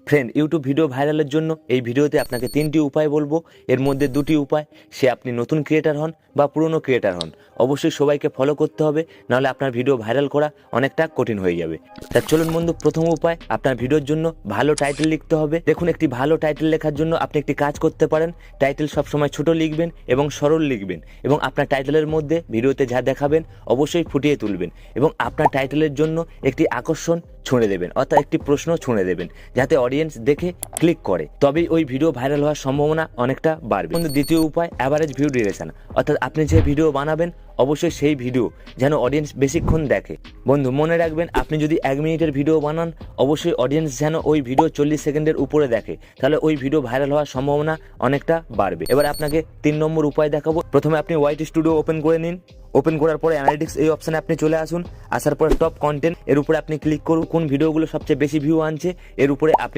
Friend, YouTube video ভাইরালের জন্য এই ভিডিওতে আপনাকে 3টি উপায় বলবো। এর মধ্যে 2টি উপায়, সে আপনি নতুন ক্রিয়েটার হন বা পুরনো ক্রিয়েটার হন, অবশ্যই সবাইকে ফলো করতে হবে, নাহলে আপনার ভিডিও ভাইরাল করা অনেকটা কঠিন হয়ে যাবে। তা চলুন বন্ধু, প্রথম উপায়, আপনার ভিডিওর জন্য ভালো টাইটেল লিখতে হবে। দেখুন, একটি ভালো টাইটেল লেখার জন্য আপনি একটি কাজ করতে পারেন। টাইটেল সবসময় ছোট লিখবেন এবং সরল লিখবেন, এবং আপনার টাইটেলের মধ্যে ভিডিওতে যা দেখাবেন অবশ্যই ফুটিয়ে তুলবেন, এবং আপনার টাইটেলের জন্য একটি আকর্ষণ ছুঁড়ে দেবেন, অর্থাৎ একটি প্রশ্ন ছুঁড়ে দেবেন, যাতে অডিয়েন্স দেখে ক্লিক করে, তবেই ওই ভিডিও ভাইরাল হওয়ার সম্ভাবনা অনেকটা বাড়বে। দ্বিতীয় উপায়, অ্যাভারেজ ভিউ ডিউরেশন, অর্থাৎ আপনি যে ভিডিও বানাবেন অবশ্যই সেই ভিডিও যেন অডিয়েন্স বেশিক্ষণ দেখে। বন্ধু মনে রাখবেন, আপনি যদি 1 মিনিটের ভিডিও বানান, অবশ্যই অডিয়েন্স যেন ওই ভিডিও 40 সেকেন্ডের উপরে দেখে, তাহলে ওই ভিডিও ভাইরাল হওয়ার সম্ভাবনা অনেকটা বাড়বে। এবার আপনাকে 3 নম্বর উপায় দেখাবো। প্রথমে আপনি ওয়াইটি স্টুডিও ওপেন করে নিন। ওপেন করার পরে অ্যানালিটিক্স এই অপশানে আপনি চলে আসুন। আসার পরে টপ কন্টেন্ট এর উপরে আপনি ক্লিক করুন। কোন ভিডিওগুলো সবচেয়ে বেশি ভিউ আনছে এর উপরে আপনি